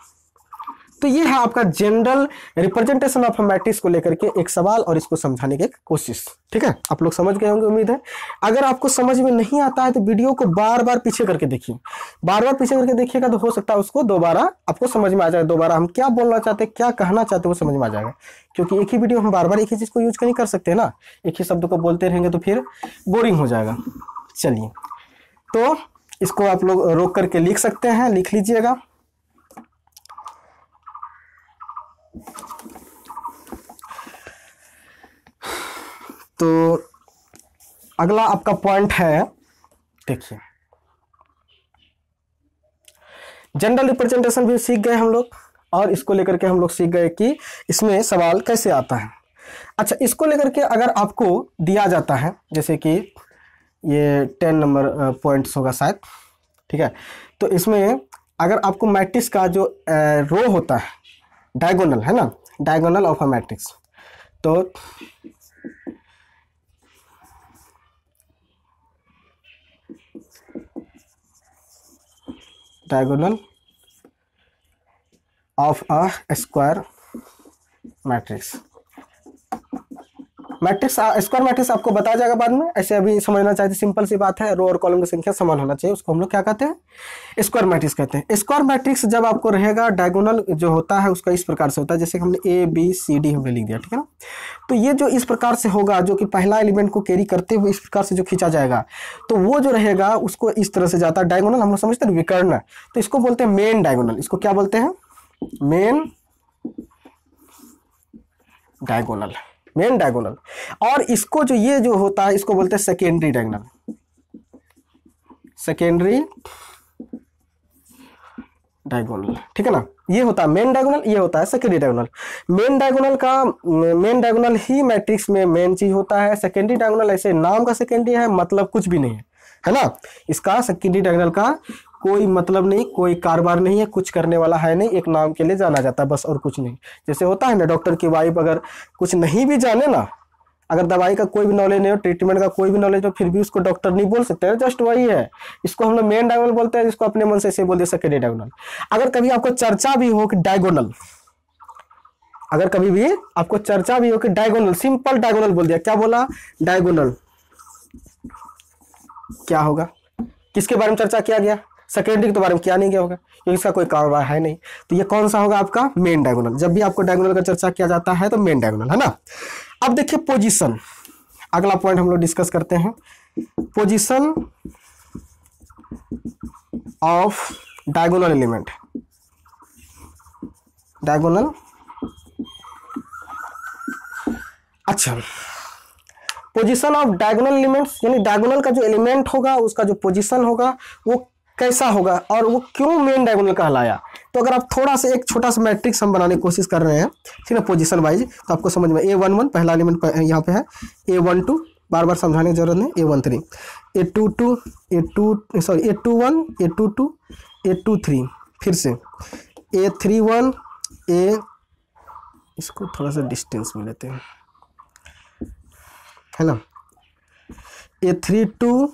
तो ये है आपका जनरल रिप्रेजेंटेशन ऑफ मैट्रिक्स को लेकर के एक सवाल और इसको समझाने की कोशिश। ठीक है, आप लोग समझ गए होंगे उम्मीद है। अगर आपको समझ में नहीं आता है तो वीडियो को बार बार पीछे करके देखिए, बार बार पीछे करके देखिएगा तो हो सकता है उसको दोबारा आपको समझ में आ जाए, दोबारा हम क्या बोलना चाहते हैं क्या कहना चाहते हैं वो समझ में आ जाएगा। क्योंकि एक ही वीडियो हम बार बार एक ही चीज़ को यूज नहीं कर सकते ना, एक ही शब्द को बोलते रहेंगे तो फिर बोरिंग हो जाएगा। चलिए, तो इसको आप लोग रोक करके लिख सकते हैं, लिख लीजिएगा। तो अगला आपका पॉइंट है, देखिए जनरल रिप्रेजेंटेशन भी सीख गए हम लोग, और इसको लेकर के हम लोग सीख गए कि इसमें सवाल कैसे आता है। अच्छा, इसको लेकर के अगर आपको दिया जाता है, जैसे कि ये 10 नंबर पॉइंट्स होगा शायद, ठीक है, तो इसमें अगर आपको मैट्रिक्स का जो रो होता है डायगोनल है ना, डायगोनल ऑफ अ मैट्रिक्स, तो diagonal of a square matrix, square matrix आपको बताया जाएगा बाद में। ऐसे अभी समझना चाहिए, सिंपल सी बात है, रो और कॉलम की संख्या समान होना चाहिए, उसको हम लोग क्या कहते हैं स्क्वायर मैट्रिक्स कहते हैं। स्क्वायर मैट्रिक्स जब आपको रहेगा, डायगोनल जो होता है उसका इस प्रकार से होता है, जैसे हमने ABCD हमने लिख दिया, ठीक है ना। तो ये जो इस प्रकार से होगा, जो कि पहला एलिमेंट को कैरी करते हुए इस प्रकार से जो खींचा जाएगा, तो वो जो रहेगा उसको इस तरह से जाता है डायगोनल, हम लोग समझते हैं विकर्ण, तो इसको बोलते हैं मेन डायगोनल। इसको क्या बोलते हैं, मेन डायगोनल, मेन डायगोनल। और इसको जो ये जो होता है इसको बोलते हैं सेकेंडरी डायगोनल, सेकेंडरी डायगोनल, ठीक है ना। ये होता है मेन डायगोनल, ये होता है सेकेंडरी डायगोनल। मेन डायगोनल ही मैट्रिक्स में मेन चीज होता है। सेकेंडरी डायगोनल ऐसे नाम का सेकेंडरी है, मतलब कुछ भी नहीं है ना। इसका सेकेंडरी डायगोनल का कोई मतलब नहीं, कोई कारोबार नहीं है, कुछ करने वाला है नहीं, एक नाम के लिए जाना जाता है बस, और कुछ नहीं। जैसे होता है ना, डॉक्टर की वाइफ अगर कुछ नहीं भी जाने ना, अगर दवाई का कोई भी नॉलेज नहीं हो, ट्रीटमेंट का कोई भी नॉलेज हो, फिर भी उसको डॉक्टर नहीं बोल सकते, जस्ट वही है। इसको हम लोग मेन डायगोनल बोलते हैं, जिसको अपने मन से बोल दे सेकेंडरी डायगोनल। अगर कभी आपको चर्चा भी हो कि डायगोनल, अगर कभी भी आपको चर्चा भी हो कि डायगोनल, सिंपल डायगोनल बोल दिया, क्या बोला डायगोनल, क्या होगा, किसके बारे में चर्चा किया गया, सेकेंडरी के बारे में किया नहीं गया होगा, क्योंकि इसका कोई कारोबार है नहीं। तो ये कौन सा होगा आपका मेन डायगोनल। जब भी आपको डायगोनल का चर्चा किया जाता है तो मेन डायगोनल, है ना। अब देखिए पोजीशन, अगला पॉइंट हम लोग डिस्कस करते हैं, position of diagonal element. Diagonal अच्छा, पोजीशन ऑफ डायगोनल एलिमेंट्स, यानी डायगोनल का जो एलिमेंट होगा उसका जो पोजीशन होगा वो कैसा होगा और वो क्यों मेन डायगोनल कहलाया। तो अगर आप थोड़ा सा एक छोटा सा मैट्रिक्स हम बनाने की कोशिश कर रहे हैं, ठीक है, पोजीशन वाइज, तो आपको समझ में A11 पहला एलिमेंट यहाँ पे है, A12 बार बार समझाने की जरूरत नहीं, A13, A22, A21, A22, A23, फिर से A31, इसको थोड़ा सा डिस्टेंस में लेते हैं, है ना, A32,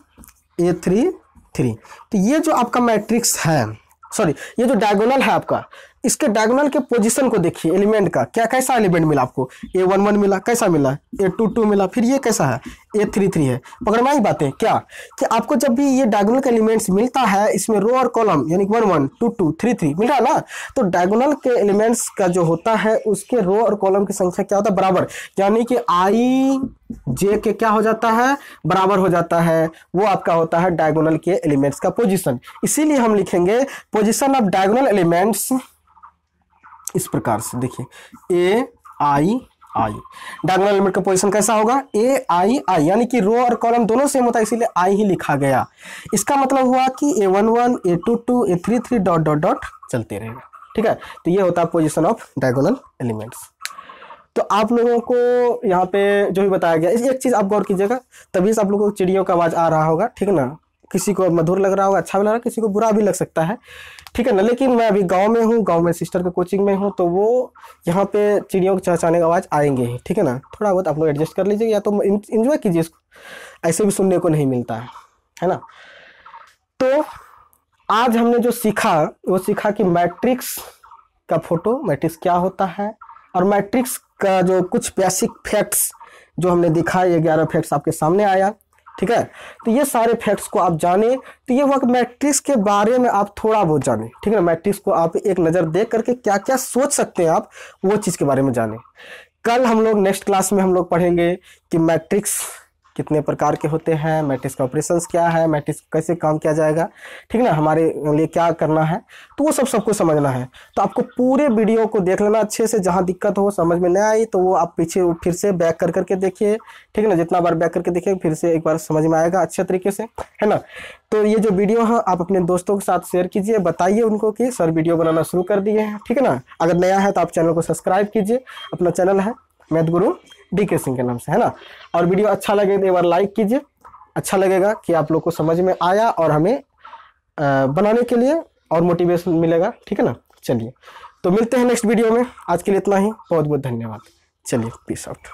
A33। तो ये जो आपका मैट्रिक्स है, सॉरी ये जो डायगोनल है आपका, इसके डायगोनल के पोजीशन को देखिए, एलिमेंट का क्या कैसा एलिमेंट मिला आपको, A11 मिला, कैसा मिला, A22 मिला, फिर ये कैसा है, A33 है। पकड़ में आई बातें क्या, कि आपको जब भी ये डायगोनल के एलिमेंट्स मिलता है, इसमें रो और कॉलम यानी 1 1 2 2 3 3 मिल रहा है ना, तो डायगोनल के एलिमेंट्स का जो होता है उसके रो और कॉलम की संख्या क्या होता है, बराबर, यानी कि I J के क्या हो जाता है, बराबर हो जाता है, वो आपका होता है डायगोनल के एलिमेंट्स का पोजीशन। इसीलिए हम लिखेंगे पोजीशन ऑफ डायगोनल एलिमेंट्स इस प्रकार से, देखिए A I, डायगोनल एलिमेंट का पोजीशन कैसा होगा, A I, यानी कि रो और कॉलम दोनों सेम होता है, इसीलिए I ही लिखा गया। इसका मतलब हुआ कि A11, A22, A33 dot dot dot चलते रहेगा, ठीक है। तो ये होता है पोजीशन ऑफ डायगोनल एलिमेंट्स। तो आप लोगों को यहाँ पे जो भी बताया गया, एक चीज़ आप गौर कीजिएगा, तभी से आप लोगों को चिड़ियों का आवाज़ आ रहा होगा, ठीक है ना, किसी को मधुर लग रहा होगा, अच्छा भी लग रहा है, किसी को बुरा भी लग सकता है, ठीक है ना। लेकिन मैं अभी गांव में हूँ, गांव में सिस्टर के कोचिंग में हूँ, तो वो यहाँ पे चिड़ियों के चहचहाने का आवाज़ आएंगे ही, ठीक है ना। थोड़ा बहुत आप लोग एडजस्ट कर लीजिए, या तो इंजॉय कीजिए इसको, ऐसे भी सुनने को नहीं मिलता है ना। तो आज हमने जो सीखा वो सीखा कि मैट्रिक्स का फोटो, मैट्रिक्स क्या होता है, और मैट्रिक्स का जो कुछ बेसिक फैक्ट्स जो हमने दिखा, ये 11 फैक्ट्स आपके सामने आया, ठीक है। तो ये सारे फैक्ट्स को आप जाने, तो ये हुआ कि मैट्रिक्स के बारे में आप थोड़ा बहुत जाने, ठीक है ना। मैट्रिक्स को आप एक नज़र देख करके क्या क्या सोच सकते हैं आप, वो चीज़ के बारे में जाने। कल हम लोग नेक्स्ट क्लास में हम लोग पढ़ेंगे कि मैट्रिक्स कितने प्रकार के होते हैं, मैट्रिक्स का ऑपरेशंस क्या है, मैट्रिक्स कैसे काम किया जाएगा, ठीक है ना, हमारे लिए क्या करना है, तो वो सबको समझना है। तो आपको पूरे वीडियो को देख लेना अच्छे से, जहाँ दिक्कत हो, समझ में नहीं आई तो वो आप पीछे फिर से बैक कर करके देखिए, ठीक है ना। जितना बार बैक करके देखिए फिर से एक बार समझ में आएगा अच्छे तरीके से, है ना। तो ये जो वीडियो है आप अपने दोस्तों के साथ शेयर कीजिए, बताइए उनको कि सर वीडियो बनाना शुरू कर दिए हैं, ठीक है ना। अगर नया है तो आप चैनल को सब्सक्राइब कीजिए, अपना चैनल है मैथ गुरु DK सिंह के नाम से, है ना। और वीडियो अच्छा लगे तो एक बार लाइक कीजिए, अच्छा लगेगा कि आप लोग को समझ में आया और हमें बनाने के लिए और मोटिवेशन मिलेगा, ठीक है ना। चलिए तो मिलते हैं नेक्स्ट वीडियो में, आज के लिए इतना ही, बहुत बहुत धन्यवाद। चलिए पीस आउट।